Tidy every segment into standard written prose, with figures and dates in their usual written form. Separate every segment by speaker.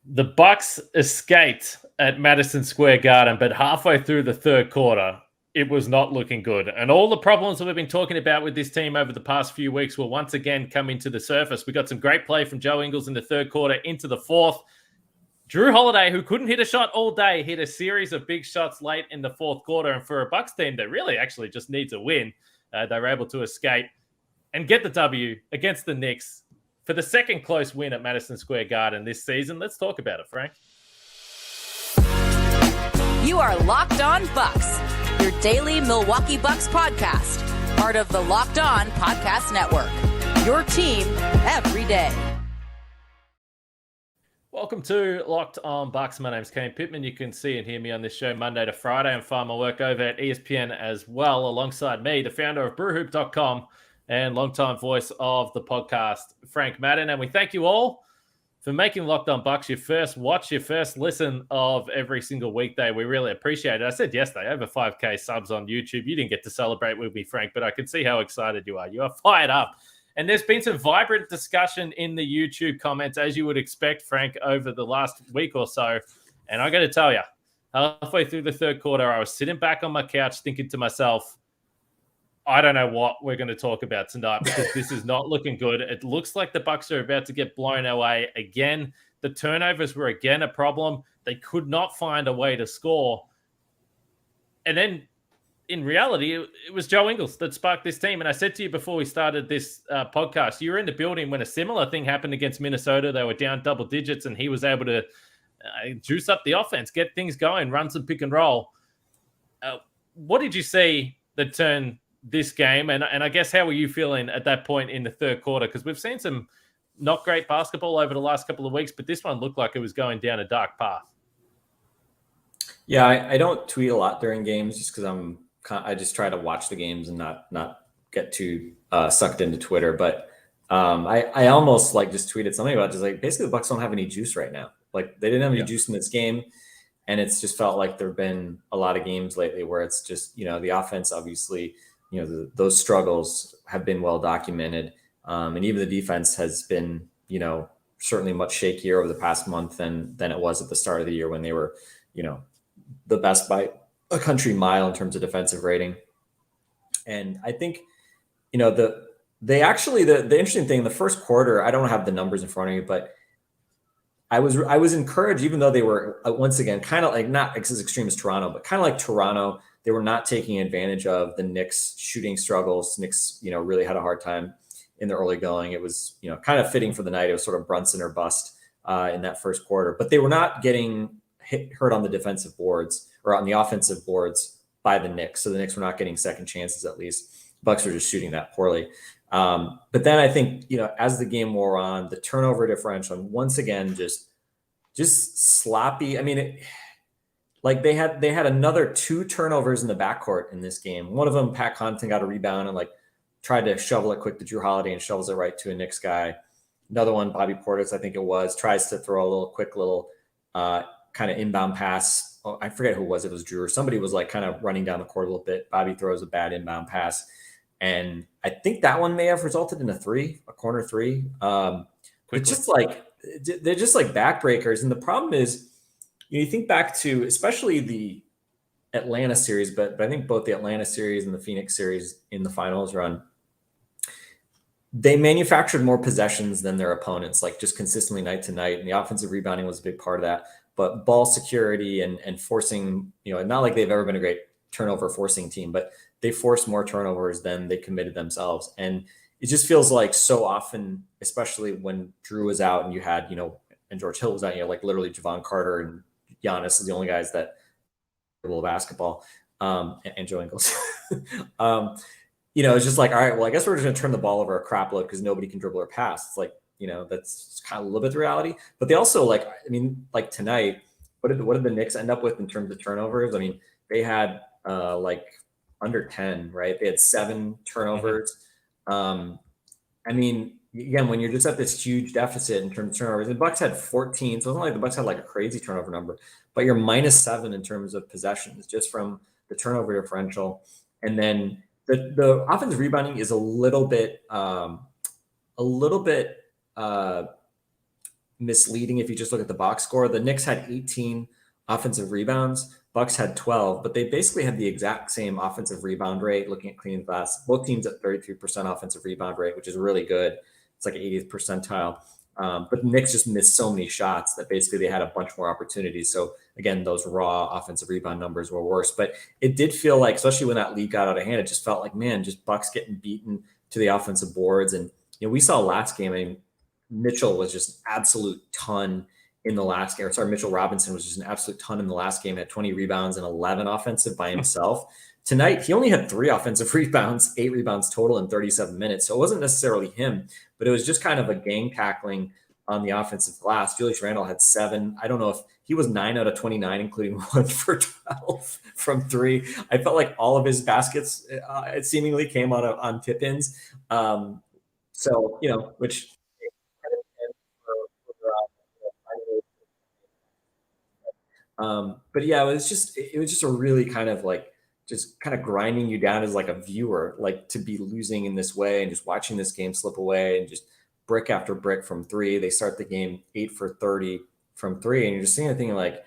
Speaker 1: The Bucks escaped at Madison Square Garden, but halfway through the third quarter, it was not looking good. And all the problems that we've been talking about with this team over the past few weeks will once again come into the surface. We got some great play from Joe Ingles in the third quarter into the fourth. Jrue Holiday, who couldn't hit a shot all day, hit a series of big shots late in the fourth quarter. And for a Bucks team that really actually just needs a win, they were able to escape and get the W against the Knicks for the second close win at Madison Square Garden this season. Let's talk about it, Frank.
Speaker 2: You are Locked On Bucks, your daily Milwaukee Bucks podcast, part of the Locked On Podcast Network, your team every day.
Speaker 1: Welcome to Locked On Bucks. My name's Kane Pittman. You can see and hear me on this show Monday to Friday and find my work over at ESPN as well, alongside me, the founder of brewhoop.com and longtime voice of the podcast, Frank Madden. And we thank you all for making Locked On Bucks your first watch, your first listen of every single weekday. We really appreciate it. I said yesterday, over 5K subs on YouTube. You didn't get to celebrate with me, Frank, but I can see how excited you are. You are fired up. And there's been some vibrant discussion in the YouTube comments, as you would expect, Frank, over the last week or so. And I got to tell you, halfway through the third quarter, I was sitting back on my couch thinking to myself, I don't know what we're going to talk about tonight because this is not looking good. It looks like the Bucks are about to get blown away again. The turnovers were again a problem. They could not find a way to score. And then in reality, it was Joe Ingles that sparked this team. And I said to you before we started this podcast, you were in the building when a similar thing happened against Minnesota. They were down double digits and he was able to juice up the offense, get things going, run some pick and roll. What did you see that turned this game? And I guess how were you feeling at that point in the third quarter? Because we've seen some not great basketball over the last couple of weeks, but this one looked like it was going down a dark path.
Speaker 3: Yeah, I don't tweet a lot during games just because I just try to watch the games and not get too sucked into Twitter. But I almost just tweeted something about just basically the Bucks don't have any juice right now. Like they didn't have any juice in this game. And it's just felt like there've been a lot of games lately where it's just, the offense, obviously, those struggles have been well documented. And even the defense has been, certainly much shakier over the past month than it was at the start of the year when they were, the best by a country mile in terms of defensive rating. And I think, the interesting thing in the first quarter, I don't have the numbers in front of you, but I was encouraged, even though they were once again kind of not as extreme as Toronto, but kind of like Toronto. They were not taking advantage of the Knicks shooting struggles. Knicks, really had a hard time in the early going. It was, kind of fitting for the night. It was sort of Brunson or bust in that first quarter, but they were not getting hurt on the defensive boards or on the offensive boards by the Knicks. So the Knicks were not getting second chances, at least. Bucks were just shooting that poorly. But then I think, as the game wore on, the turnover differential, once again, just sloppy. I mean, they had another 2 turnovers in the backcourt in this game. One of them, Pat Connaughton got a rebound and tried to shovel it quick to Jrue Holiday and shovels it right to a Knicks guy. Another one, Bobby Portis, I think it was, tries to throw a quick little kind of inbound pass. Oh, I forget who it was. It was Jrue or somebody was kind of running down the court a little bit. Bobby throws a bad inbound pass. And I think that one may have resulted in a corner three. It's just they're just backbreakers. And the problem is, you think back to especially the Atlanta series, but I think both the Atlanta series and the Phoenix series in the finals run, they manufactured more possessions than their opponents, just consistently night to night. And the offensive rebounding was a big part of that. But ball security and forcing, not like they've ever been a great turnover forcing team, but they forced more turnovers than they committed themselves. And it just feels like so often, especially when Jrue was out and you had, and George Hill was out, literally Javon Carter and Giannis is the only guys that dribble basketball, and Joe Ingles. It's just all right, well, I guess we're just going to turn the ball over a crap load because nobody can dribble or pass. It's that's kind of a little bit the reality. But they also tonight, what did the Knicks end up with in terms of turnovers? I mean, they had under 10, right? They had 7 turnovers. I mean, again, when you're just at this huge deficit in terms of turnovers, the Bucks had 14. So it's not like the Bucks had a crazy turnover number, but you're -7 in terms of possessions just from the turnover differential. And then the offensive rebounding is a little bit misleading if you just look at the box score. The Knicks had 18 offensive rebounds. Bucks had 12, but they basically had the exact same offensive rebound rate. Looking at clean glass, both teams at 33% offensive rebound rate, which is really good. It's like 80th percentile. But the Knicks just missed so many shots that basically they had a bunch more opportunities. So again, those raw offensive rebound numbers were worse. But it did feel like, especially when that lead got out of hand, it just felt like, man, just Bucks getting beaten to the offensive boards. And we saw last game, I mean, Mitchell was just absolute ton in the last game. Sorry, Mitchell Robinson was just an absolute ton in the last game, had 20 rebounds and 11 offensive by himself. Tonight, he only had 3 offensive rebounds, 8 rebounds total in 37 minutes. So it wasn't necessarily him, but it was just kind of a gang tackling on the offensive glass. Julius Randle had 7. I don't know if he was 9 out of 29, including 1 for 12 from 3. I felt like all of his baskets it seemingly came on tip-ins. So, which but yeah, it was just a really kind of like, just kind of grinding you down as like a viewer, like to be losing in this way and just watching this game slip away and just brick after brick from 3. They start the game 8 for 30 from 3. And you're just seeing a thing like,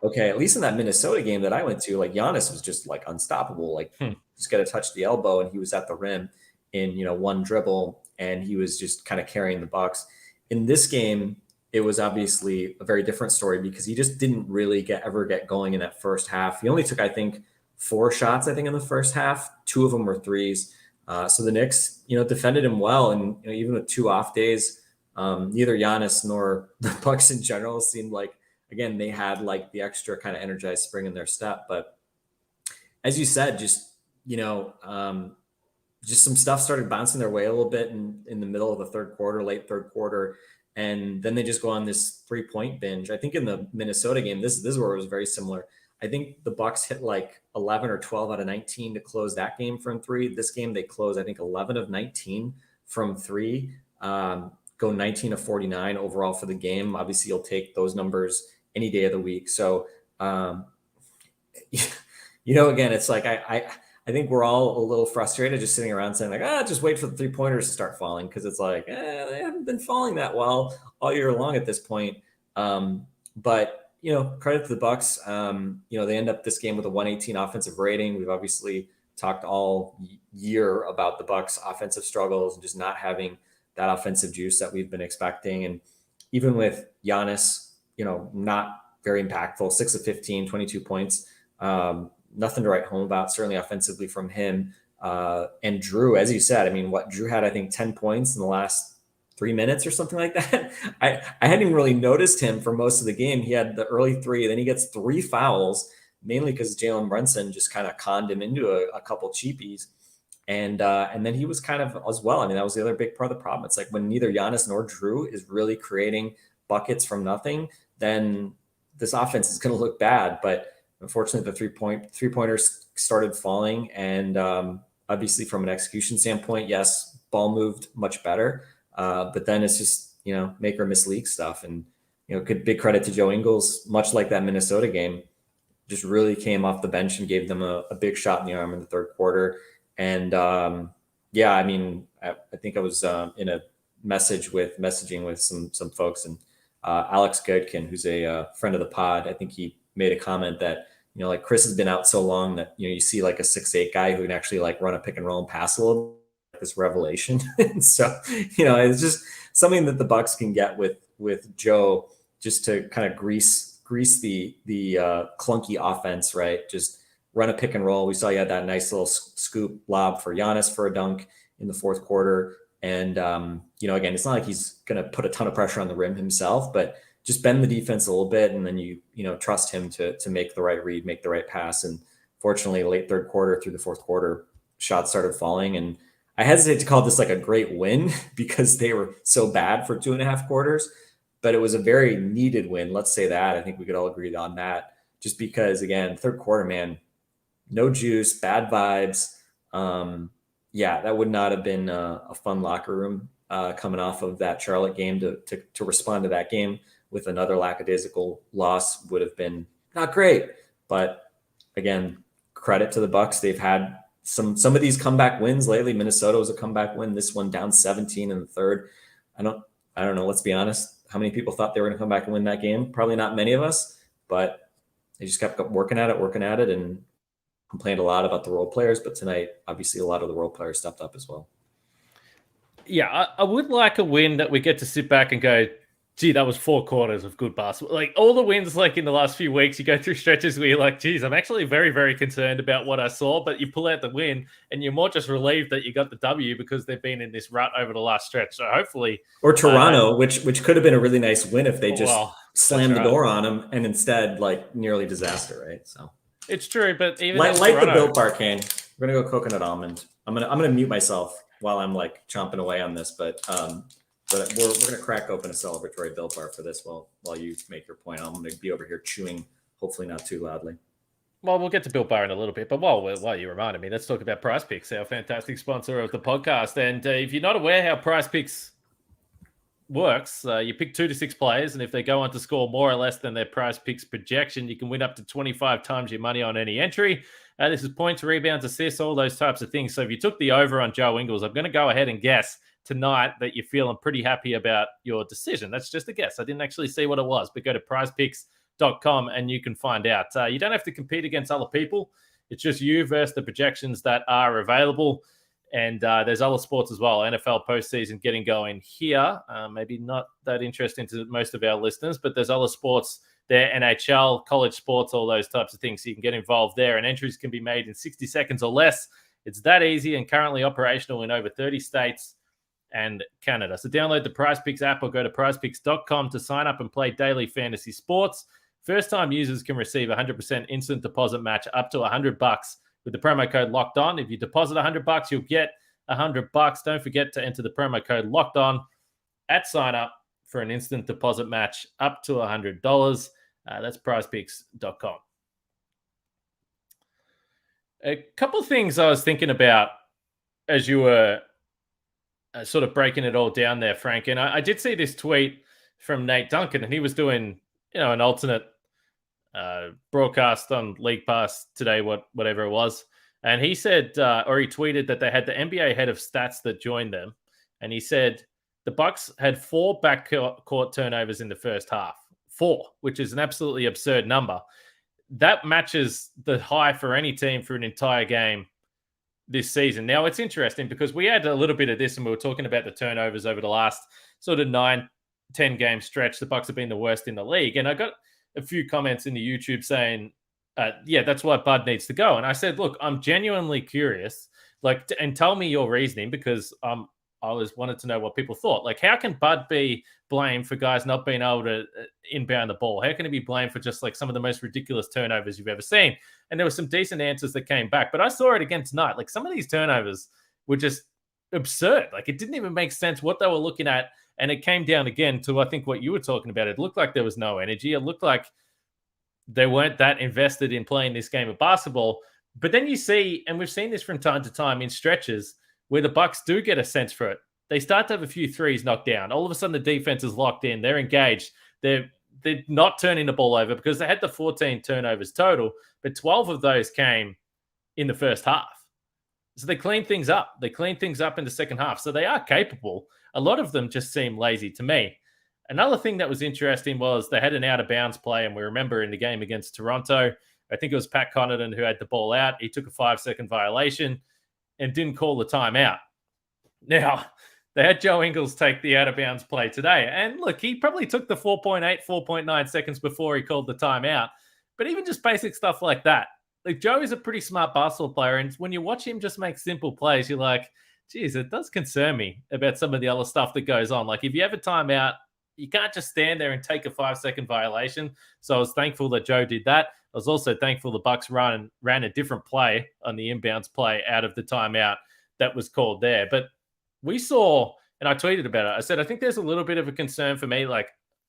Speaker 3: okay, at least in that Minnesota game that I went to, like Giannis was just like unstoppable. Like just got to touch the elbow and he was at the rim in, one dribble and he was just kind of carrying the Bucks. In this game, it was obviously a very different story because he just didn't really ever get going in that first half. He only took, I think, 4 shots, in the first half. 2 of them were threes. So the Knicks, defended him well. And even with 2 off days, neither Giannis nor the Bucks in general seemed like, again, they had like the extra kind of energized spring in their step. But as you said, just some stuff started bouncing their way a little bit in the middle of the third quarter, late third quarter. And then they just go on this 3-point binge. I think in the Minnesota game, this is where it was very similar. I think the Bucks hit like 11 or 12 out of 19 to close that game from 3. This game, they closed, I think, 11 of 19 from 3, go 19 of 49 overall for the game. Obviously, you'll take those numbers any day of the week. So, again, it's like I think we're all a little frustrated just sitting around saying like, just wait for the 3-pointers to start falling. Cause it's like, they haven't been falling that well all year long at this point. But credit to the Bucks. They end up this game with a 118 offensive rating. We've obviously talked all year about the Bucks offensive struggles and just not having that offensive juice that we've been expecting. And even with Giannis, not very impactful, 6 of 15, 22 points, nothing to write home about, certainly offensively from him. And Jrue, as you said, Jrue had, I think, 10 points in the last 3 minutes or something like that. I hadn't even really noticed him for most of the game. He had the early 3, then he gets 3 fouls, mainly because Jalen Brunson just kind of conned him into a couple cheapies. And then he was kind of as well. That was the other big part of the problem. It's like when neither Giannis nor Jrue is really creating buckets from nothing, then this offense is going to look bad. But unfortunately, the 3-pointers started falling. And obviously from an execution standpoint, yes, ball moved much better. But then it's just, make or miss league stuff. And, big credit to Joe Ingles, much like that Minnesota game, just really came off the bench and gave them a big shot in the arm in the third quarter. And I think I was in a messaging with some folks, and Alex Goodkin, who's a friend of the pod, I think he made a comment that, like Chris has been out so long that, you see like a 6'8" guy who can actually like run a pick and roll and pass a little, this revelation. And so, it's just something that the Bucks can get with Joe, just to kind of grease the clunky offense, right? Just run a pick and roll. We saw you had that nice little scoop lob for Giannis for a dunk in the fourth quarter. And, again, it's not like he's going to put a ton of pressure on the rim himself, but just bend the defense a little bit. And then you trust him to make the right read, make the right pass. And fortunately, late third quarter through the fourth quarter, shots started falling. And I hesitate to call this like a great win because they were so bad for 2.5 quarters, but it was a very needed win. Let's say that. I think we could all agree on that, just because, again, third quarter, man, no juice, bad vibes. That would not have been a fun locker room coming off of that Charlotte game to respond to that game with another lackadaisical loss would have been not great. But again, credit to the Bucks. They've had some of these comeback wins lately. Minnesota was a comeback win. This one down 17 in the third. I don't know. Let's be honest. how many people thought they were going to come back and win that game? Probably not many of us, but they just kept working at it, and complained a lot about the role players. But tonight, obviously, a lot of the role players stepped up as well.
Speaker 1: Yeah, I would like a win that we get to sit back and go, gee, that was 4 quarters of good basketball. Like all the wins, like in the last few weeks, you go through stretches where you're like, geez, I'm actually very, very concerned about what I saw. But you pull out the win and you're more just relieved that you got the W because they've been in this rut over the last stretch. So hopefully.
Speaker 3: Or Toronto, which could have been a really nice win if they just slammed the door on them, and instead like nearly disaster, right? So it's
Speaker 1: true, but even
Speaker 3: like the Built Bar, Kane. We're gonna go coconut almond. I'm gonna mute myself while I'm like chomping away on this, but we're gonna crack open a celebratory Built Bar for this while you make your point. I'm gonna be over here chewing, hopefully not too loudly.
Speaker 1: Well, we'll get to Built Bar in a little bit, but while you reminded me, let's talk about PrizePicks, our fantastic sponsor of the podcast. And if you're not aware how PrizePicks works, you pick 2 to 6 players, and if they go on to score more or less than their PrizePicks projection, you can win up to 25 times your money on any entry. This is points, rebounds, assists, all those types of things. So if you took the over on Joe Ingles, I'm going to go ahead and guess tonight that you're feeling pretty happy about your decision. That's just a guess. I didn't actually see what it was, but go to prizepicks.com and you can find out. You don't have to compete against other people. It's just you versus the projections that are available. And there's other sports as well. NFL postseason getting going here. Maybe not that interesting to most of our listeners, but there's other sports there, NHL, college sports, all those types of things. So you can get involved there, and entries can be made in 60 seconds or less. It's that easy and currently operational in over 30 states and Canada. So download the PrizePicks app or go to prizepicks.com to sign up and play daily fantasy sports. First-time users can receive 100% instant deposit match up to $100 with the promo code Locked On. If you deposit $100, you'll get $100. Don't forget to enter the promo code Locked On at sign up for an instant deposit match up to $100. That's prizepicks.com. A couple of things I was thinking about as you were sort of breaking it all down there, Frank. And I did see this tweet from Nate Duncan, and he was doing, an alternate broadcast on League Pass today, whatever it was. And he said, or he tweeted that they had the NBA head of stats that joined them. And he said the Bucks had 4 backcourt turnovers in the first half. 4, which is an absolutely absurd number. That matches the high for any team for an entire game this season. Now, it's interesting because we had a little bit of this, and we were talking about the turnovers over the last sort of 9-10 game stretch. The Bucks have been the worst in the league. And I got a few comments in the YouTube saying, yeah, that's why Bud needs to go. And I said, look, I'm genuinely curious, and tell me your reasoning, because I always wanted to know what people thought. Like, how can Bud be blamed for guys not being able to inbound the ball? How can he be blamed for just like some of the most ridiculous turnovers you've ever seen? And there were some decent answers that came back, but I saw it again tonight. Like, some of these turnovers were just absurd. Like, it didn't even make sense what they were looking at. And it came down again to, I think, what you were talking about. It looked like there was no energy. It looked like they weren't that invested in playing this game of basketball. But then you see, and we've seen this from time to time in stretches where the Bucks do get a sense for it. They start to have a few threes knocked down. All of a sudden, the defense is locked in. They're engaged. They're not turning the ball over because they had the 14 turnovers total, but 12 of those came in the first half. So they clean things up. They clean things up in the second half. So they are capable. A lot of them just seem lazy to me. Another thing that was interesting was they had an out-of-bounds play, and we remember in the game against Toronto, I think it was Pat Connaughton who had the ball out. He took a 5-second violation and didn't call the timeout. Now, they had Joe Ingles take the out-of-bounds play today. And look, he probably took the 4.8, 4.9 seconds before he called the timeout. But even just basic stuff like that. Like, Joe is a pretty smart basketball player, and when you watch him just make simple plays, you're like, geez, it does concern me about some of the other stuff that goes on. Like, if you have a timeout, you can't just stand there and take a 5-second violation. So I was thankful that Joe did that. I was also thankful the Bucks ran a different play on the inbounds play out of the timeout that was called there. But we saw, and I tweeted about it, I said, I think there's a little bit of a concern for me, like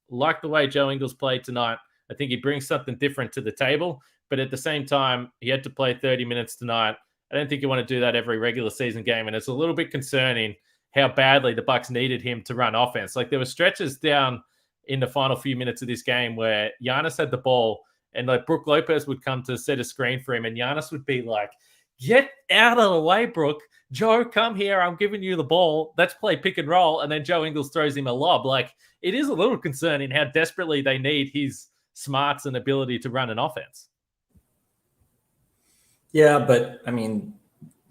Speaker 1: the way Joe Ingles played tonight. I think he brings something different to the table. But at the same time, he had to play 30 minutes tonight. I don't think you want to do that every regular season game. And it's a little bit concerning how badly the Bucks needed him to run offense. Like, there were stretches down in the final few minutes of this game where Giannis had the ball and like Brook Lopez would come to set a screen for him, and Giannis would be like get out of the way, Brooke. Joe, come here. I'm giving you the ball. Let's play pick and roll. And then Joe Ingles throws him a lob. Like, it is a little concerning how desperately they need his smarts and ability to run an offense.
Speaker 3: Yeah, but I mean,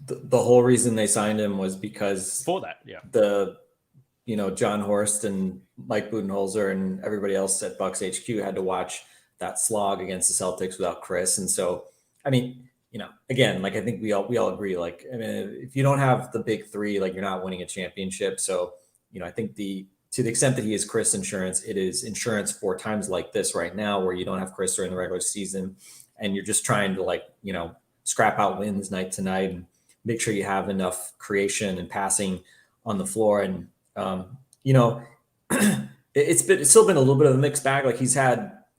Speaker 3: the whole reason they signed him was because
Speaker 1: for that,
Speaker 3: John Horst and Mike Budenholzer and everybody else at Bucks HQ had to watch that slog against the Celtics without Chris. And so, I mean, again, like I think we all agree, like, I mean, if you don't have the big three, like you're not winning a championship. So, I think to the extent that he is Chris insurance, it is insurance for times like this right now, where you don't have Chris during the regular season and you're just trying to scrap out wins night to night and make sure you have enough creation and passing on the floor. And, it's still been a little bit of a mixed bag. Like I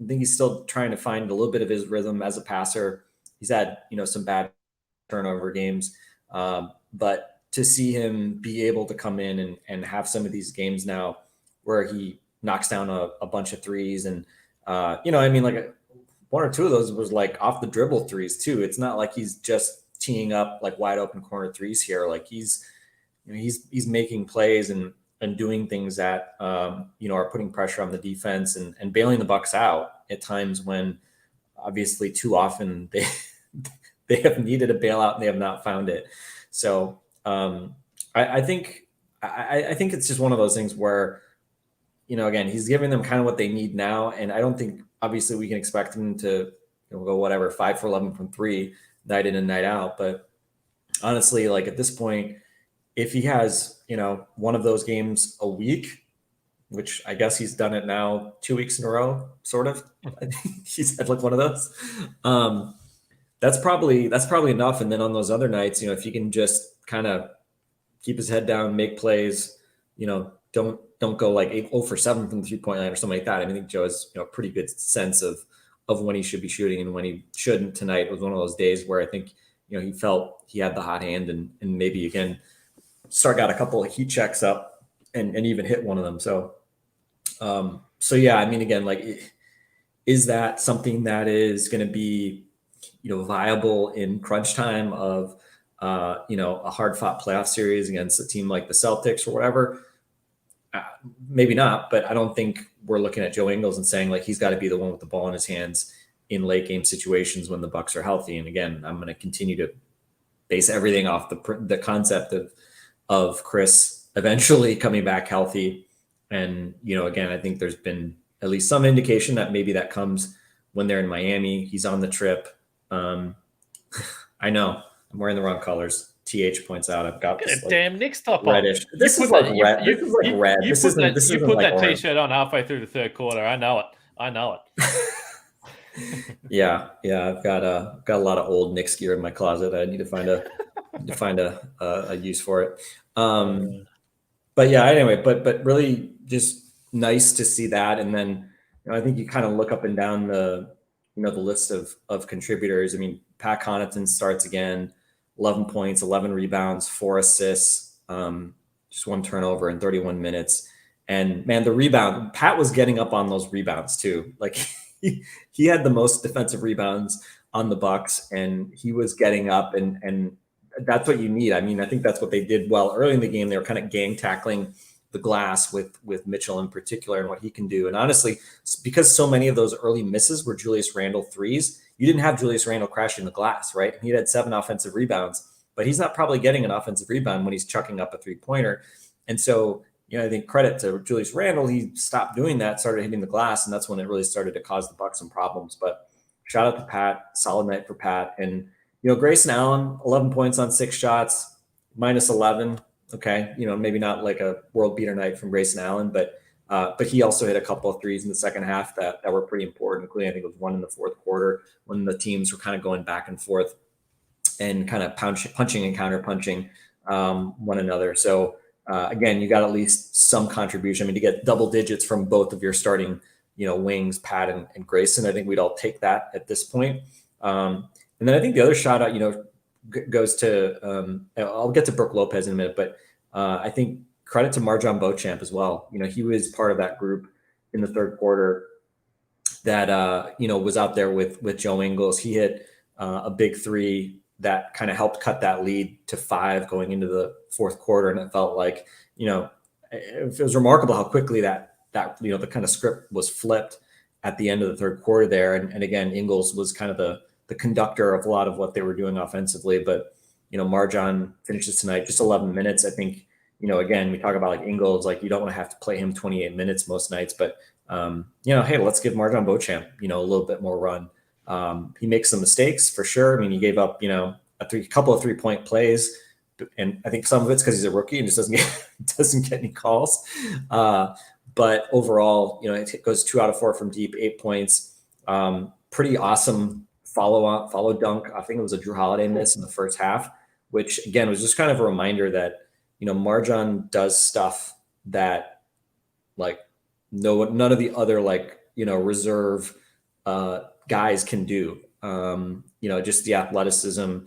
Speaker 3: think he's still trying to find a little bit of his rhythm as a passer. He's had, some bad turnover games. But to see him be able to come in and have some of these games now where he knocks down a bunch of threes and, like one or two of those was like off the dribble threes too. It's not like he's just teeing up like wide open corner threes here. Like he's making plays and doing things that, are putting pressure on the defense and bailing the Bucks out at times when obviously too often they have needed a bailout and they have not found it. So I think it's just one of those things where, again, he's giving them kind of what they need now. And I don't think obviously we can expect him to go whatever 5 for 11 from 3 night in and night out. But honestly, like at this point, if he has, one of those games a week, which I guess he's done it now 2 weeks in a row, sort of, I think he's had like one of those. That's probably enough. And then on those other nights, if you can just kind of keep his head down, make plays, don't go like 0 for 7 from the 3-point line or something like that. I think Joe has a pretty good sense of when he should be shooting and when he shouldn't. Tonight was one of those days where I think, he felt he had the hot hand and maybe again, got a couple of heat checks up and even hit one of them. So yeah, I mean, again, like, is that something that is going to be, viable in crunch time of, a hard fought playoff series against a team like the Celtics or whatever? Maybe not, but I don't think we're looking at Joe Ingles and saying like, he's got to be the one with the ball in his hands in late game situations when the Bucks are healthy. And again, I'm going to continue to base everything off the concept of Chris eventually coming back healthy. And, again, I think there's been at least some indication that maybe that comes when they're in Miami. He's on the trip. I know I'm wearing the wrong colors. TH points out I've got this
Speaker 1: damn Knicks top
Speaker 3: reddish. This is like red. This is like red.
Speaker 1: You put that T-shirt on halfway through the third quarter. I know it.
Speaker 3: Yeah. I've got a lot of old Knicks gear in my closet. I need to find a use for it. But yeah, anyway, but really just nice to see that. And then I think you kind of look up and down the list of contributors. I mean, Pat Connaughton starts again, 11 points, 11 rebounds, 4 assists, just 1 turnover in 31 minutes. And man, the rebound, Pat was getting up on those rebounds too. Like he had the most defensive rebounds on the Bucks, and he was getting up and that's what you need. I mean, I think that's what they did well early in the game. They were kind of gang tackling the glass with Mitchell in particular and what he can do. And honestly, because so many of those early misses were Julius Randle threes, you didn't have Julius Randle crashing the glass, right? He had 7 offensive rebounds, but he's not probably getting an offensive rebound when he's chucking up a 3-pointer. And so, I think credit to Julius Randle, he stopped doing that, started hitting the glass, and that's when it really started to cause the Bucks some problems. But shout out to Pat, solid night for Pat. And, Grayson Allen, 11 points on 6 shots, minus 11. Okay. Maybe not like a world beater night from Grayson Allen, but he also hit a couple of threes in the second half that were pretty important, including I think it was one in the fourth quarter when the teams were kind of going back and forth and kind of punching and counter punching one another. So again, you got at least some contribution. I mean, to get double digits from both of your starting, wings, Pat and Grayson, I think we'd all take that at this point. And then I think the other shout out, goes to, I'll get to Brooke Lopez in a minute, but I think credit to Marjon Beauchamp as well. He was part of that group in the third quarter that, was out there with Joe Ingles. He hit a big 3 that kind of helped cut that lead to 5 going into the fourth quarter. And it felt like, it was remarkable how quickly that the kind of script was flipped at the end of the third quarter there. And again, Ingles was kind of the conductor of a lot of what they were doing offensively. But, Marjon finishes tonight, just 11 minutes. I think, again, we talk about like Ingles, like you don't want to have to play him 28 minutes most nights, but hey, let's give Marjon Beauchamp, a little bit more run. He makes some mistakes for sure. I mean, he gave up, a couple of 3-point plays, and I think some of it's because he's a rookie and just doesn't get any calls. But overall, it goes 2 out of 4 from deep, 8 points. Pretty awesome follow dunk. I think it was a Jrue Holiday miss in the first half, which again was just kind of a reminder that Marjon does stuff that like none of the other reserve guys can do. Just the athleticism.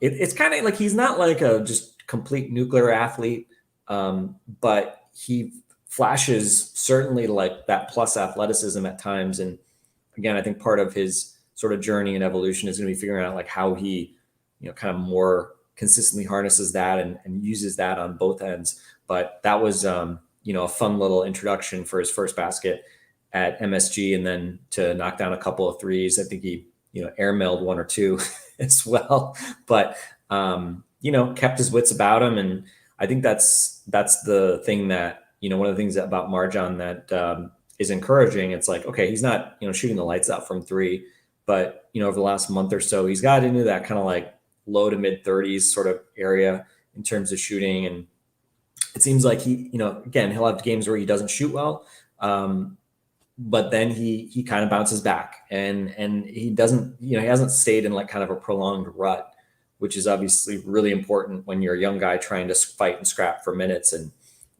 Speaker 3: It's kind of like he's not like a just complete nuclear athlete, but he flashes certainly like that plus athleticism at times. And again, I think part of his sort of journey and evolution is going to be figuring out like how he, kind of more consistently harnesses that and uses that on both ends. But that was, a fun little introduction for his first basket at MSG, and then to knock down a couple of threes. I think he, airmailed 1 or 2 as well, but, kept his wits about him. And I think that's the thing that, one of the things about Marjon that is encouraging. It's like, okay, he's not, shooting the lights out from 3, but, over the last month or so, he's got into that kind of like low to mid 30s sort of area in terms of shooting. And it seems like he, again, he'll have games where he doesn't shoot well. But then he kind of bounces back and he doesn't, he hasn't stayed in like kind of a prolonged rut, which is obviously really important when you're a young guy trying to fight and scrap for minutes. And,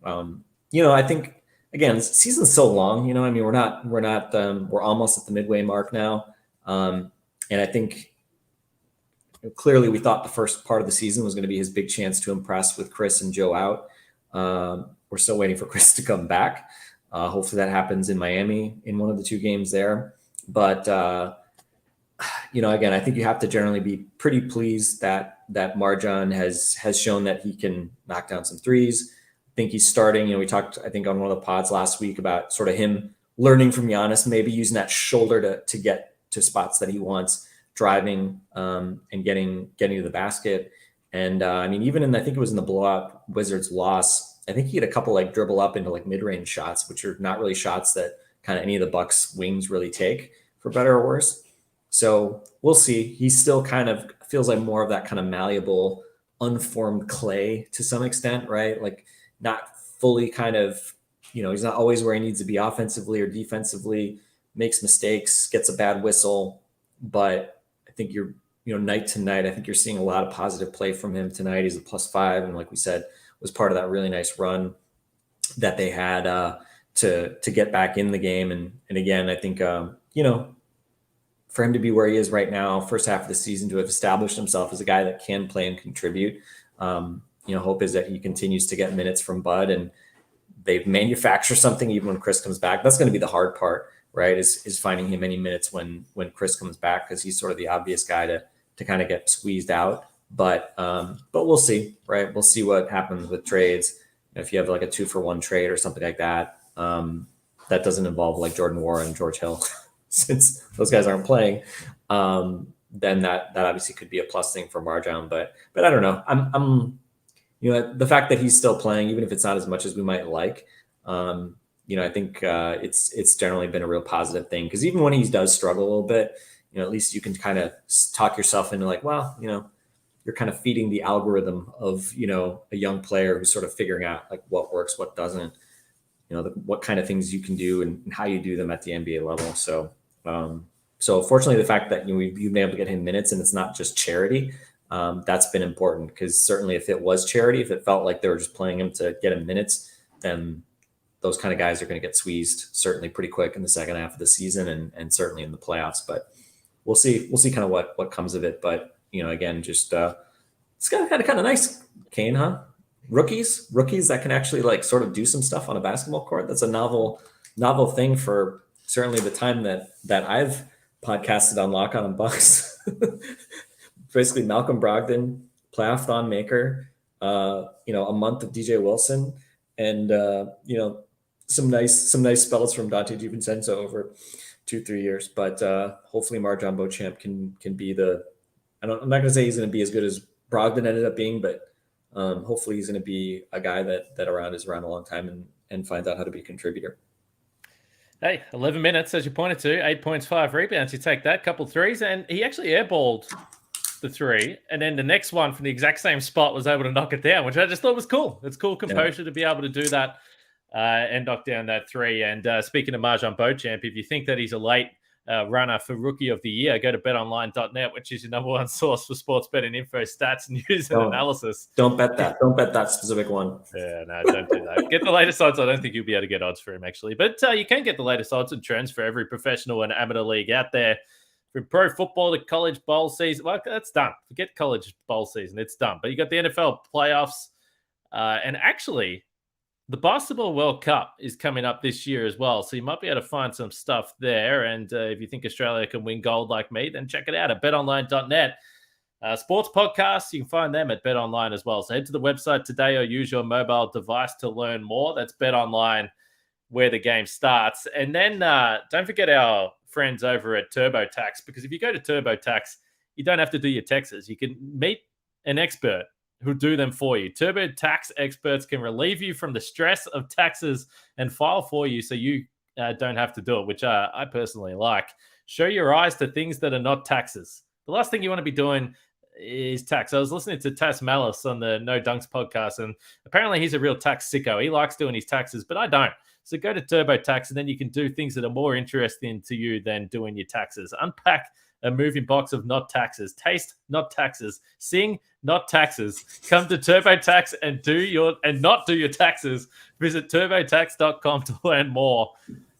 Speaker 3: I think again, the season's so long, I mean, we're almost at the midway mark now. And I think clearly we thought the first part of the season was going to be his big chance to impress with Chris and Joe out. We're still waiting for Chris to come back. Hopefully that happens in Miami in one of the 2 games there. But, again, I think you have to generally be pretty pleased that Marjon has shown that he can knock down some threes. I think he's starting, we talked, I think on one of the pods last week about sort of him learning from Giannis, maybe using that shoulder to get to spots that he wants, driving and getting to the basket. And I mean, even I think it was in the blowout Wizards loss, I think he had a couple like dribble up into like mid-range shots, which are not really shots that kind of any of the Bucks wings really take, for better or worse. So we'll see. He still kind of feels like more of that kind of malleable, unformed clay to some extent, right? Like not fully kind of, he's not always where he needs to be offensively or defensively, makes mistakes, gets a bad whistle. But I think you're, night to night, I think you're seeing a lot of positive play from him tonight. He's a +5. And like we said, was part of that really nice run that they had to get back in the game. And again, I think, for him to be where he is right now, first half of the season, to have established himself as a guy that can play and contribute, hope is that he continues to get minutes from Bud and they manufacture something even when Chris comes back. That's going to be the hard part, right? Is finding him any minutes when Chris comes back, because he's sort of the obvious guy to kind of get squeezed out. But we'll see, right? We'll see what happens with trades. If you have like a 2-for-1 trade or something like that, that doesn't involve like Jordan Warren and George Hill, since those guys aren't playing, then that obviously could be a plus thing for Marjon. But I don't know. I'm the fact that he's still playing, even if it's not as much as we might like, I think it's generally been a real positive thing, because even when he does struggle a little bit, at least you can kind of talk yourself into like, well, you're kind of feeding the algorithm of, a young player who's sort of figuring out like what works, what doesn't, what kind of things you can do and how you do them at the NBA level. So fortunately, the fact that you've been able to get him minutes and it's not just charity, that's been important, because certainly if it was charity, if it felt like they were just playing him to get him minutes, then those kind of guys are going to get squeezed certainly pretty quick in the second half of the season and certainly in the playoffs. But we'll see kind of what comes of it. But, again, just it's kind of nice, Kane, huh? Rookies that can actually like sort of do some stuff on a basketball court. That's a novel thing for certainly the time that I've podcasted on Lock On Bucks. basically Malcolm Brogdon, playoff maker, a month of DJ Wilson, and some nice spells from Dante DiVincenzo over 2-3 years. But hopefully Marjon Beauchamp can be I'm not going to say he's going to be as good as Brogdon ended up being, but hopefully he's going to be a guy that is around a long time and finds out how to be a contributor.
Speaker 1: Hey, 11 minutes, as you pointed to, 8 points, 5 rebounds. You take that, couple threes, and he actually airballed the 3. And then the next one from the exact same spot was able to knock it down, which I just thought was cool. It's cool composure to be able to do that and knock down that 3. And speaking of Marjon Beauchamp, if you think that he's a late runner for Rookie of the Year, go to betonline.net, which is your number one source for sports betting info, stats, news, and analysis.
Speaker 3: Don't bet that. Don't bet that specific one.
Speaker 1: Yeah, no, don't do that. Get the latest odds. I don't think you'll be able to get odds for him, actually. But you can get the latest odds and trends for every professional and amateur league out there. From pro football to college bowl season. Well, that's done. Forget college bowl season. It's done. But you got the NFL playoffs. And actually, the Basketball World Cup is coming up this year as well, so you might be able to find some stuff there. And if you think Australia can win gold like me, then check it out at betonline.net. Sports podcasts, you can find them at BetOnline as well. So head to the website today or use your mobile device to learn more. That's BetOnline, where the game starts. And then don't forget our friends over at TurboTax, because if you go to TurboTax, you don't have to do your taxes. You can meet an expert who do them for you. TurboTax experts can relieve you from the stress of taxes and file for you so you don't have to do it, which I personally like. Show your eyes to things that are not taxes. The last thing you want to be doing is tax. I was listening to Tas Malice on the No Dunks podcast, and apparently he's a real tax sicko. He likes doing his taxes, but I don't. So go to TurboTax, and then you can do things that are more interesting to you than doing your taxes. Unpack a moving box of not taxes. Taste not taxes. Sing not taxes. Come to TurboTax and not do your taxes. Visit turbotax.com to learn more.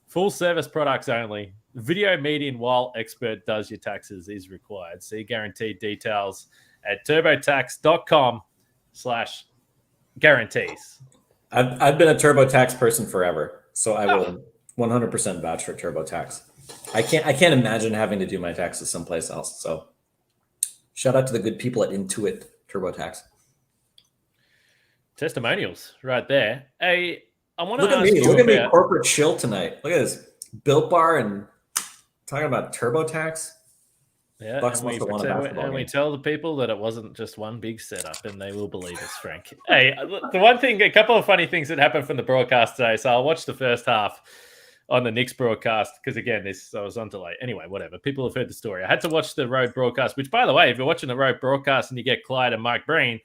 Speaker 1: Full service products only. Video meeting while expert does your taxes is required. See guaranteed details at turbotax.com/guarantees.
Speaker 3: I've been a TurboTax person forever, so I will 100% vouch for TurboTax. I can't imagine having to do my taxes someplace else. So shout out to the good people at Intuit TurboTax.
Speaker 1: Testimonials right there. Hey, I want to
Speaker 3: look
Speaker 1: ask
Speaker 3: at me.
Speaker 1: you
Speaker 3: Look at me,
Speaker 1: about
Speaker 3: corporate shill tonight. Look at this, Built Bar and talking about TurboTax.
Speaker 1: Yeah,
Speaker 3: Bucks must have won a basketball game.
Speaker 1: We tell the people that it wasn't just one big setup, and they will believe us, Frank. Hey, the one thing, a couple of funny things that happened from the broadcast today. So I'll watch the first half on the Knicks broadcast because, again, I was on delay. Anyway, whatever. People have heard the story. I had to watch the road broadcast, which, by the way, if you're watching the road broadcast and you get Clyde and Mike Breen,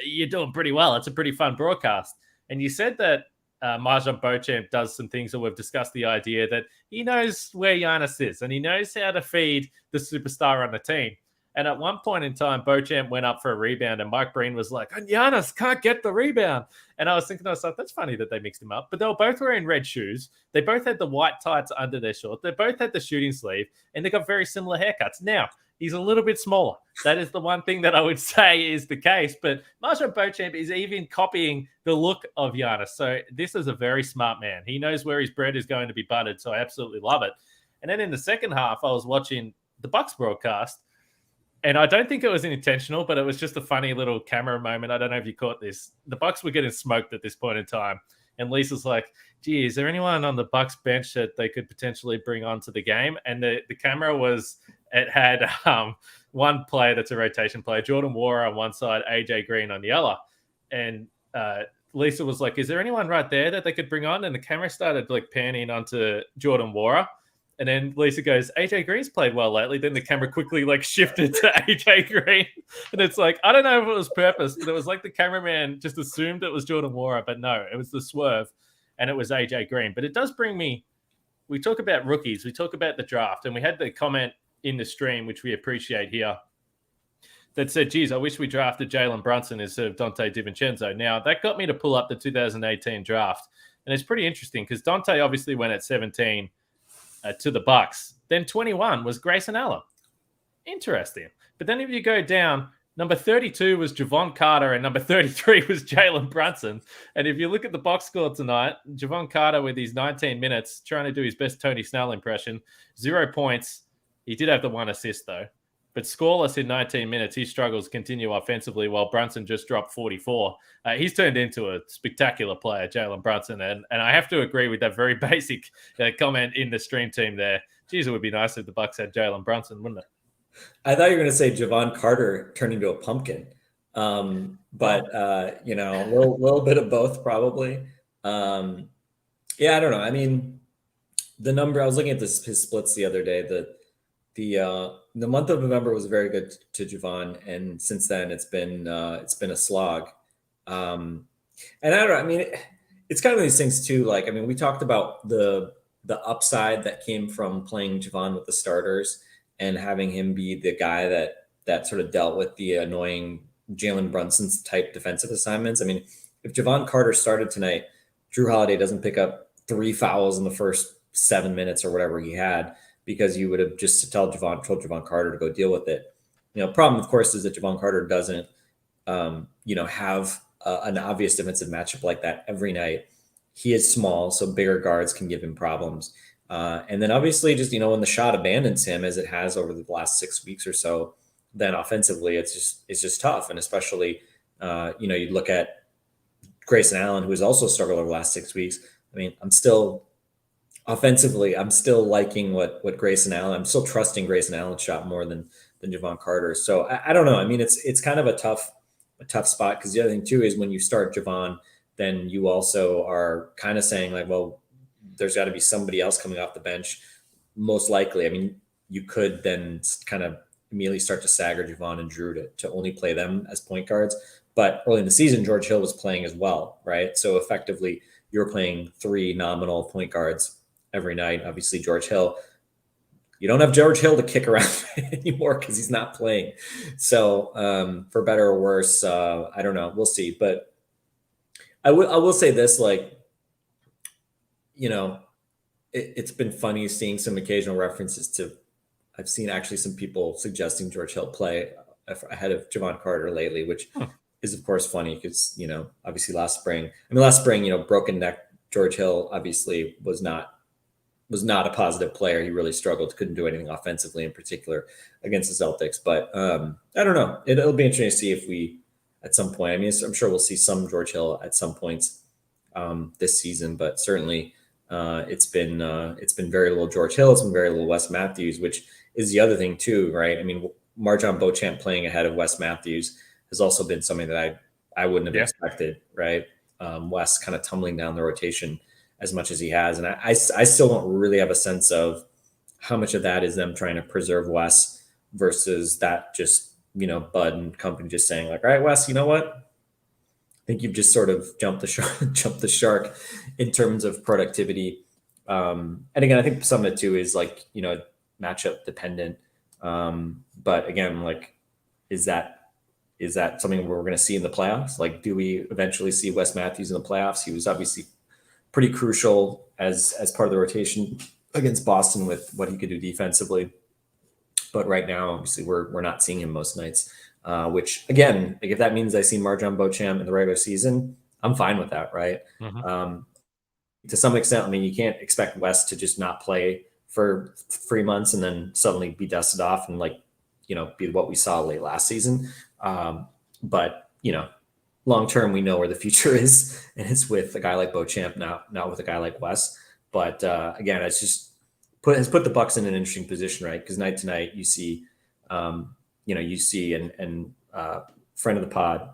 Speaker 1: you're doing pretty well. It's a pretty fun broadcast. And you said that Marjon Beauchamp does some things that we've discussed, the idea that he knows where Giannis is and he knows how to feed the superstar on the team. And at one point in time, Beauchamp went up for a rebound and Mike Breen was like, Giannis can't get the rebound. And I was thinking to myself, that's funny that they mixed him up. But they were both wearing red shoes. They both had the white tights under their shorts. They both had the shooting sleeve and they got very similar haircuts. Now, he's a little bit smaller. That is the one thing that I would say is the case. But Marjon Beauchamp is even copying the look of Giannis. So this is a very smart man. He knows where his bread is going to be buttered. So I absolutely love it. And then in the second half, I was watching the Bucks broadcast. And I don't think it was intentional, but it was just a funny little camera moment. I don't know if you caught this. The Bucks were getting smoked at this point in time. And Lisa's like, gee, is there anyone on the Bucks bench that they could potentially bring onto the game? And the camera had one player that's a rotation player, Jordan Wara on one side, AJ Green on the other. And Lisa was like, is there anyone right there that they could bring on? And the camera started like panning onto Jordan Wara. And then Lisa goes, AJ Green's played well lately. Then the camera quickly like shifted to AJ Green. And it's like, I don't know if it was purpose, but it was like the cameraman just assumed it was Jordan Wara, but no, it was the swerve and it was AJ Green. But it does bring me, we talk about rookies, we talk about the draft, and we had the comment in the stream, which we appreciate here, that said, geez, I wish we drafted Jalen Brunson instead of Dante DiVincenzo. Now, that got me to pull up the 2018 draft. And it's pretty interesting because Dante obviously went at 17 to the Bucks. Then 21 was Grayson Allen. Interesting. But then if you go down, number 32 was Javon Carter and number 33 was Jalen Brunson. And if you look at the box score tonight, Javon Carter with his 19 minutes, trying to do his best Tony Snell impression, 0 points. He did have the one assist, though. but scoreless in 19 minutes. His struggles continue offensively while Brunson just dropped 44. He's turned into a spectacular player, Jalen Brunson. And I have to agree with that very basic comment in the stream team there. Geez, it would be nice if the Bucks had Jalen Brunson, wouldn't it?
Speaker 3: I thought you were going to say Javon Carter turned into a pumpkin. But a little bit of both probably. Yeah, I don't know. I mean, the number I was looking at his splits the other day. The month of November was very good to Javon, and since then it's been a slog. And I don't know. I mean, it's kind of these things too. Like, I mean, we talked about the upside that came from playing Javon with the starters and having him be the guy that sort of dealt with the annoying Jalen Brunson's type defensive assignments. I mean, if Javon Carter started tonight, Jrue Holiday doesn't pick up 3 fouls in the first 7 minutes or whatever he had, because you would have just told Javon Carter to go deal with it. Problem, of course, is that Javon Carter doesn't, have an obvious defensive matchup like that every night. He is small, so bigger guards can give him problems. And then obviously just, when the shot abandons him as it has over the last 6 weeks or so, then offensively it's just tough. And especially, you look at Grayson Allen, who has also struggled over the last 6 weeks. I mean, I'm still liking what Grayson Allen, I'm still trusting Grayson Allen's shot more than Javon Carter. So I don't know. I mean, it's kind of a tough spot, because the other thing too is when you start Javon, then you also are kind of saying like, well, there's got to be somebody else coming off the bench. Most likely. I mean, you could then kind of immediately start to stagger Javon and Jrue to only play them as point guards. But early in the season, George Hill was playing as well, right? So effectively, you're playing 3 nominal point guards every night. Obviously, George Hill, you don't have George Hill to kick around anymore because he's not playing. So for better or worse, I don't know. We'll see. But I will say this, like, it's been funny seeing some occasional references to, I've seen actually some people suggesting George Hill play ahead of Javon Carter lately, which is of course funny because, obviously last spring, broken neck George Hill obviously was not a positive player. He really struggled, couldn't do anything offensively in particular against the Celtics. But I don't know. It'll be interesting to see if we, at some point, I mean, I'm sure we'll see some George Hill at some points this season, but certainly it's been very little George Hill. It's been very little Wes Matthews, which is the other thing too, right? I mean, Marjon Beauchamp playing ahead of Wes Matthews has also been something that I wouldn't have expected, right? Wes kind of tumbling down the rotation as much as he has. And I still don't really have a sense of how much of that is them trying to preserve Wes versus that just, Bud and company just saying like, all right, Wes, you know what? I think you've just sort of jumped the shark in terms of productivity. And again, I think some of it too is like, matchup dependent. But again, like, is that something we're going to see in the playoffs? Like, do we eventually see Wes Matthews in the playoffs? He was obviously pretty crucial as part of the rotation against Boston with what he could do defensively. But right now, obviously, we're not seeing him most nights, which again, like if that means I see Marjon Beauchamp in the regular season, I'm fine with that, right? Mm-hmm. To some extent, I mean, you can't expect Wes to just not play for 3 months and then suddenly be dusted off and be what we saw late last season. But long term, we know where the future is, and it's with a guy like Beauchamp, not with a guy like Wes. But again, it's just has put the Bucks in an interesting position, right? Because night to night, you see, and friend of the pod,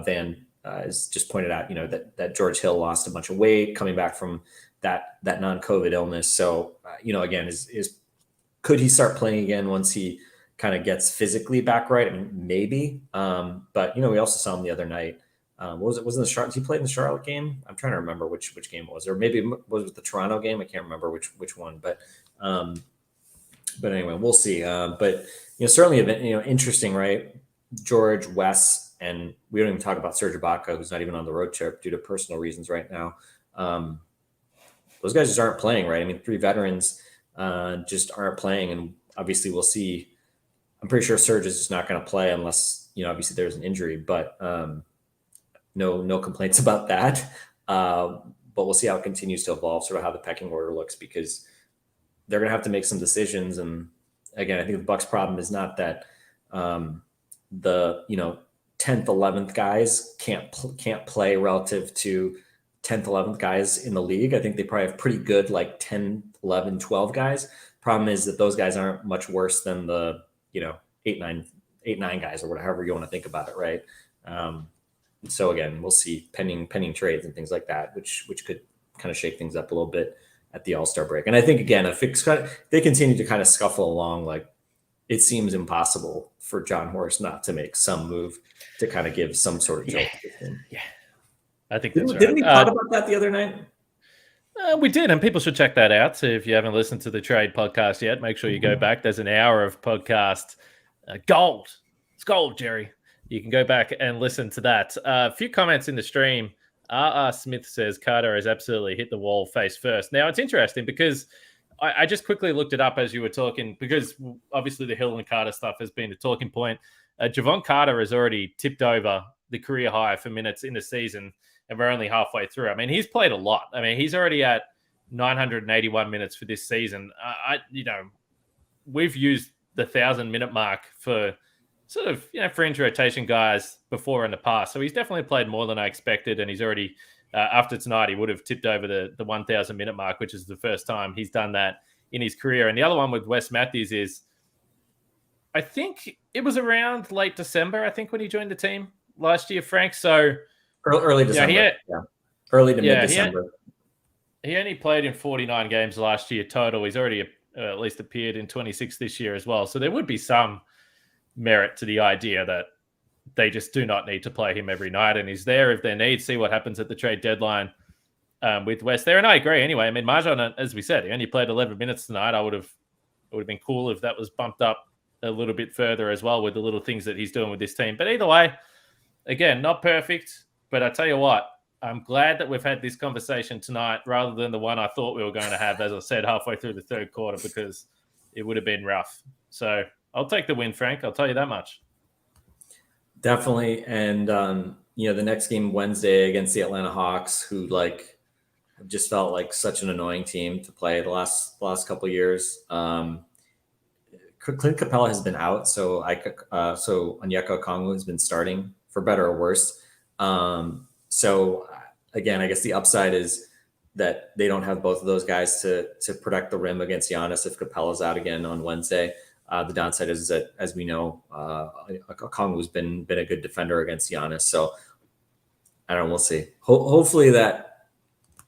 Speaker 3: Van, has just pointed out, that George Hill lost a bunch of weight coming back from that non-COVID illness. So, again, is could he start playing again once he kind of gets physically back right? I mean, maybe. But we also saw him the other night. What was it? Wasn't the Charlotte? He played in the Charlotte game. I'm trying to remember which game it was, or maybe it was the Toronto game. I can't remember which one. But anyway, we'll see. But certainly, interesting, right? George, Wes, and we don't even talk about Serge Ibaka, who's not even on the road trip due to personal reasons right now. Those guys just aren't playing, right? I mean, 3 veterans just aren't playing, and obviously, we'll see. I'm pretty sure Serge is just not going to play unless obviously there's an injury, but. No complaints about that. But we'll see how it continues to evolve, sort of how the pecking order looks, because they're going to have to make some decisions. And again, I think the Bucks' problem is not that the 10th, 11th guys can't play relative to 10th, 11th guys in the league. I think they probably have pretty good 10, 11, 12 guys. Problem is that those guys aren't much worse than the 8, 9 guys or whatever you want to think about it, right? So again, we'll see pending trades and things like that, which could kind of shake things up a little bit at the All-Star break. And I think again, if they continue to kind of scuffle along, it seems impossible for John Horst not to make some move to kind of give some sort of jolt.
Speaker 1: Yeah, I think that's right.
Speaker 3: Didn't we talk about that the other night?
Speaker 1: We did, and people should check that out. So if you haven't listened to the trade podcast yet, make sure you go back. There's an hour of podcast gold. It's gold, Jerry. You can go back and listen to that. A few comments in the stream. R.R. Smith says Carter has absolutely hit the wall face first. Now, it's interesting because I just quickly looked it up as you were talking, because obviously the Hill and Carter stuff has been the talking point. Javon Carter has already tipped over the career high for minutes in the season, and we're only halfway through. I mean, he's played a lot. I mean, he's already at 981 minutes for this season. We've used the 1,000-minute mark for sort of, fringe rotation guys before in the past. So he's definitely played more than I expected. And he's already, after tonight, he would have tipped over the 1,000-minute mark, which is the first time he's done that in his career. And the other one with Wes Matthews is, I think it was around late December, when he joined the team last year, Frank. So
Speaker 3: early December. Early to mid-December.
Speaker 1: He only played in 49 games last year total. He's already at least appeared in 26 this year as well. So there would be some merit to the idea that they just do not need to play him every night, and he's there if they need. See what happens at the trade deadline with West there. And I agree anyway. I mean, Marjan, as we said, he only played 11 minutes tonight. It would have been cool if that was bumped up a little bit further as well with the little things that he's doing with this team. But either way, again, not perfect. But I tell you what, I'm glad that we've had this conversation tonight rather than the one I thought we were going to have, as I said, halfway through the third quarter, because it would have been rough. So I'll take the win, Frank. I'll tell you that much.
Speaker 3: Definitely. And, the next game Wednesday against the Atlanta Hawks, who just felt like such an annoying team to play the last couple of years. Clint Capella has been out. So Onyeka Okongwu has been starting for better or worse. So again, I guess the upside is that they don't have both of those guys to protect the rim against Giannis if Capella's out again on Wednesday. The downside is that, as we know, Okongwu's been a good defender against Giannis. So I don't know. We'll see. Hopefully that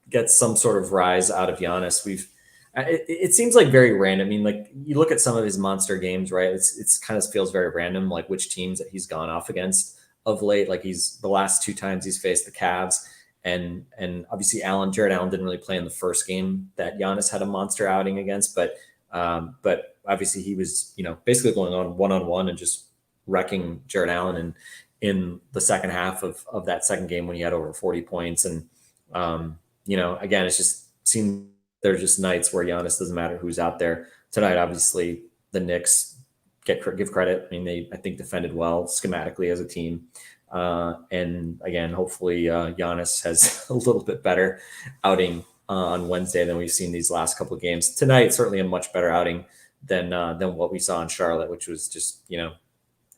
Speaker 3: gets some sort of rise out of Giannis. It seems like very random. I mean, you look at some of his monster games, right? It's kind of feels very random, like which teams that he's gone off against of late. Like the last two times he's faced the Cavs, and obviously Jared Allen didn't really play in the first game that Giannis had a monster outing against, but obviously he was, basically going on one-on-one and just wrecking Jared Allen in the second half of that second game when he had over 40 points. And, again, it just seems there's just nights where Giannis doesn't matter who's out there. Tonight, obviously, the Knicks give credit. I mean, they, I think, defended well schematically as a team. And again, hopefully Giannis has a little bit better outing on Wednesday than we've seen these last couple of games. Tonight, certainly a much better outing than what we saw in Charlotte, which was just,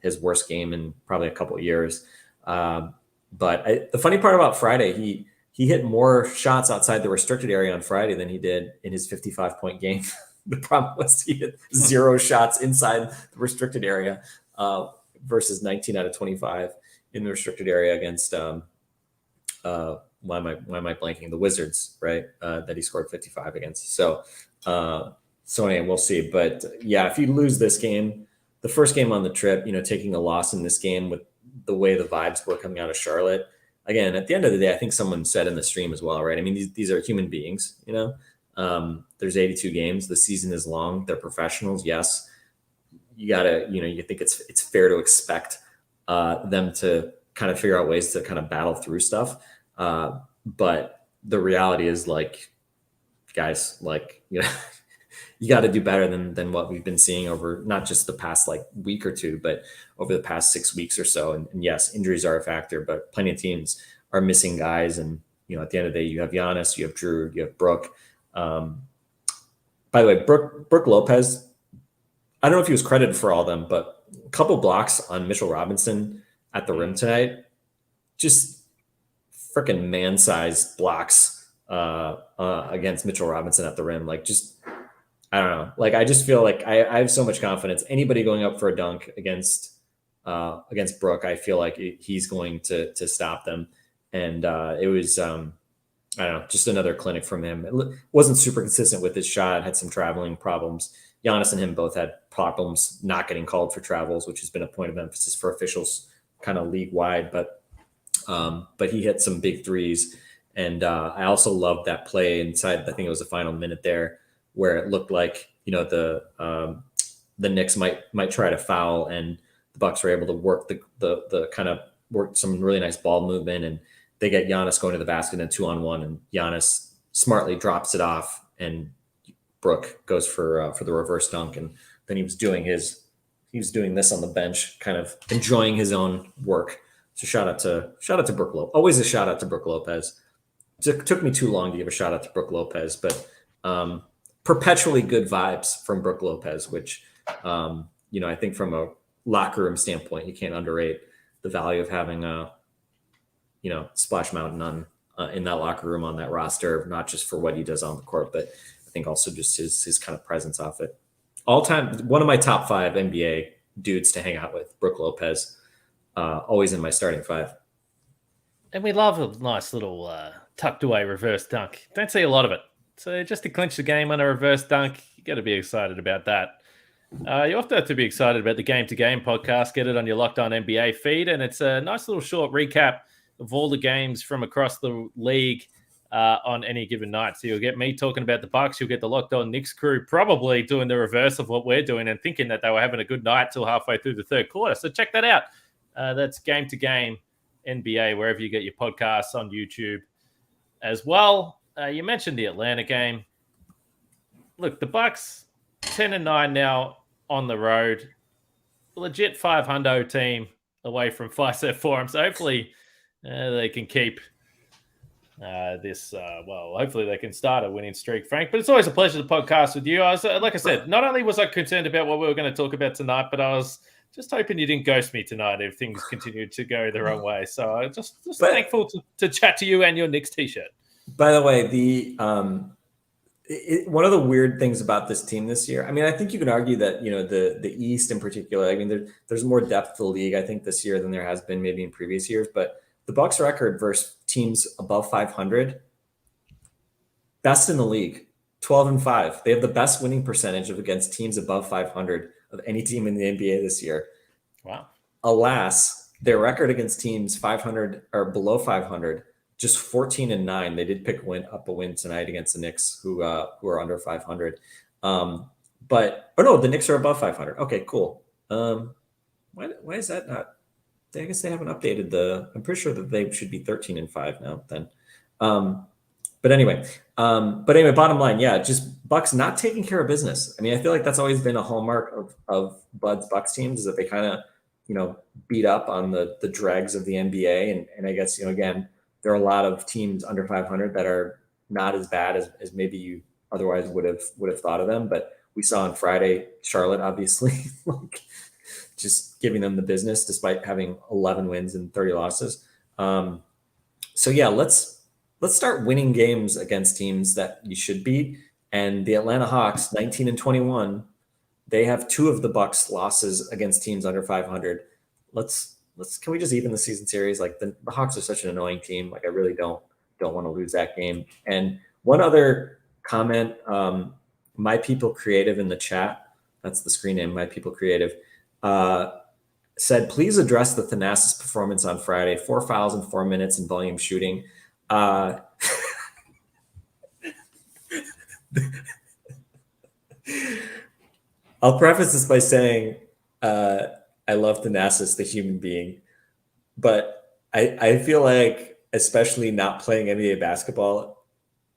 Speaker 3: his worst game in probably a couple of years. But the funny part about Friday, he hit more shots outside the restricted area on Friday than he did in his 55-point game. The problem was he hit 0 shots inside the restricted area versus 19 out of 25 in the restricted area against why am I blanking? The Wizards, right? That he scored 55 against. So anyway, we'll see. But yeah, if you lose this game, the first game on the trip, taking a loss in this game with the way the vibes were coming out of Charlotte, again, at the end of the day, I think someone said in the stream as well, right? I mean, these are human beings, there's 82 games. The season is long. They're professionals. Yes. You gotta, you think it's fair to expect them to kind of figure out ways to kind of battle through stuff. But the reality is guys, you got to do better than what we've been seeing over not just the past week or two, but over the past 6 weeks or so. And yes, injuries are a factor, but plenty of teams are missing guys. And, at the end of the day, you have Giannis, you have Jrue, you have Brook. By the way, Brook Lopez, I don't know if he was credited for all of them, but couple blocks on Mitchell Robinson at the rim tonight. Just freaking man-sized blocks against Mitchell Robinson at the rim. Like, just, I don't know. Like, I just feel like I have so much confidence. Anybody going up for a dunk against Brook, I feel like he's going to stop them. And it was, I don't know, just another clinic from him. It wasn't super consistent with his shot, had some traveling problems. Giannis and him both had problems not getting called for travels, which has been a point of emphasis for officials kind of league wide. But he hit some big threes. And I also loved that play inside, I think it was the final minute there, where it looked like, the Knicks might try to foul, and the Bucks were able to work the kind of work some really nice ball movement, and they get Giannis going to the basket in a 2-on-1, and Giannis smartly drops it off, and Brook goes for the reverse dunk. And then he was doing this on the bench, kind of enjoying his own work. So shout out to Brook Lopez. Always a shout out to Brook Lopez. It took me too long to give a shout out to Brook Lopez, but perpetually good vibes from Brook Lopez, which I think from a locker room standpoint, you can't underrate the value of having a Splash Mountain in that locker room, on that roster, not just for what he does on the court, but I think also just his kind of presence off it. All time, one of my top 5 NBA dudes to hang out with, Brook Lopez, always in my starting 5.
Speaker 1: And we love a nice little tucked away reverse dunk. Don't see a lot of it. So just to clinch the game on a reverse dunk, you got to be excited about that. You also have to be excited about the Game to Game podcast. Get it on your Locked On NBA feed, and it's a nice little short recap of all the games from across the league on any given night. So you'll get me talking about the Bucks. You'll get the Locked On Knicks crew probably doing the reverse of what we're doing and thinking that they were having a good night till halfway through the third quarter. So check that out. That's Game to Game NBA, wherever you get your podcasts, on YouTube as well. You mentioned the Atlanta game. Look, the Bucks 10-9 now on the road. Legit 500 team away from 5-set forum. So hopefully they can keep this. Hopefully they can start a winning streak, Frank. But it's always a pleasure to podcast with you. Like I said, not only was I concerned about what we were going to talk about tonight, but I was just hoping you didn't ghost me tonight if things continued to go the wrong way. So I'm just thankful to chat to you and your Knicks t-shirt.
Speaker 3: By the way, one of the weird things about this team this year, I mean, I think you can argue that, the East in particular, I mean, there's more depth to the league, I think, this year than there has been maybe in previous years. But the Bucks record versus teams above 500, best in the league, 12-5. They have the best winning percentage against teams above 500 of any team in the NBA this year.
Speaker 1: Wow. Alas,
Speaker 3: their record against teams 500 or below 500, just 14-9. They did pick up a win tonight against the Knicks, who are under 500. The Knicks are above 500. Okay, cool. Why is that not? I guess they haven't updated I'm pretty sure that they should be 13-5 now. Then, but anyway, bottom line, yeah, just Bucks not taking care of business. I mean, I feel like that's always been a hallmark of Bud's Bucks teams, is that they kind of beat up on the dregs of the NBA, and I guess again, there are a lot of teams under 500 that are not as bad as maybe you otherwise would have thought of them. But we saw on Friday, Charlotte, obviously, just giving them the business despite having 11 wins and 30 losses. So yeah, let's start winning games against teams that you should beat. And the Atlanta Hawks, 19-21, they have 2 of the Bucks losses against teams under 500. Can we just even the season series? Like the Hawks are such an annoying team. Like I really don't want to lose that game. And one other comment, My People Creative in the chat, that's the screen name, My People Creative, said, please address the Thanasis performance on Friday. 4 fouls in 4 minutes in volume shooting. I'll preface this by saying, I love Thanasis, the human being, but I feel like, especially not playing NBA basketball,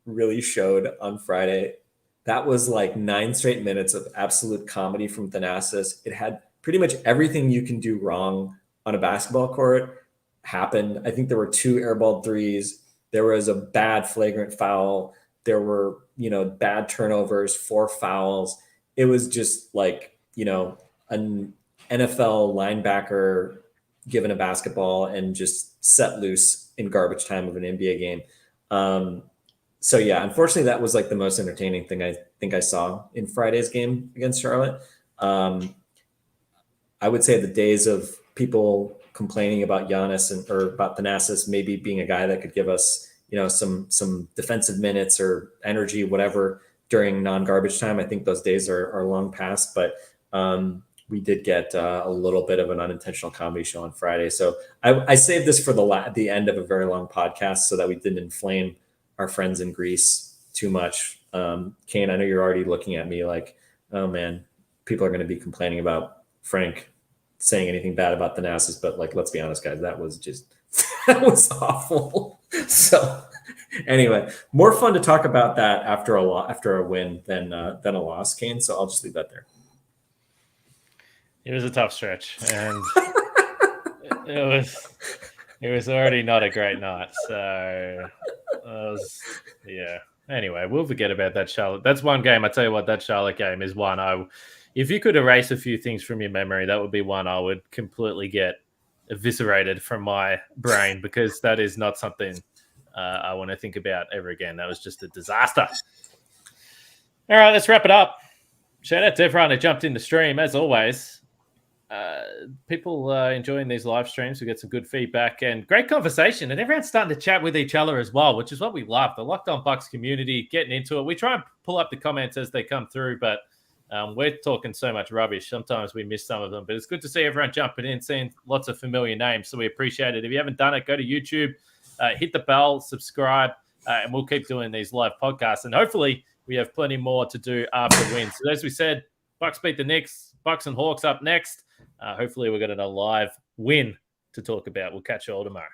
Speaker 3: really showed on Friday. That was like 9 straight minutes of absolute comedy from Thanasis. It had pretty much everything you can do wrong on a basketball court happened. I think there were 2 airballed threes. There was a bad flagrant foul. There were, bad turnovers, 4 fouls. It was just like, NFL linebacker given a basketball and just set loose in garbage time of an NBA game. So yeah, unfortunately, that was like the most entertaining thing I think I saw in Friday's game against Charlotte. I would say the days of people complaining about Giannis or about Thanasis maybe being a guy that could give us, some defensive minutes or energy, whatever, during non-garbage time. I think those days are long past, but we did get a little bit of an unintentional comedy show on Friday. So I saved this for the end of a very long podcast so that we didn't inflame our friends in Greece too much. Kane, I know you're already looking at me like, oh man, people are going to be complaining about Frank saying anything bad about Thanasis, but like, let's be honest, guys, that was awful. So anyway, more fun to talk about that after a win than a loss, Kane. So I'll just leave that there.
Speaker 1: It was a tough stretch, and it was already not a great night. So yeah. Anyway, we'll forget about that Charlotte. That's one game. I tell you what, that Charlotte game is one. If you could erase a few things from your memory, that would be one I would completely get eviscerated from my brain, because that is not something I want to think about ever again. That was just a disaster. All right, let's wrap it up. Shout out to everyone that jumped in the stream, as always. People enjoying these live streams. We get some good feedback and great conversation, and everyone's starting to chat with each other as well, which is what we love. The Locked On Bucks community getting into it. We try and pull up the comments as they come through, but we're talking so much rubbish. Sometimes we miss some of them, but it's good to see everyone jumping in, seeing lots of familiar names. So we appreciate it. If you haven't done it, go to YouTube, hit the bell, subscribe, and we'll keep doing these live podcasts. And hopefully we have plenty more to do after wins. So as we said, Bucks beat the Knicks, Bucks and Hawks up next. Hopefully we're getting a live win to talk about. We'll catch you all tomorrow.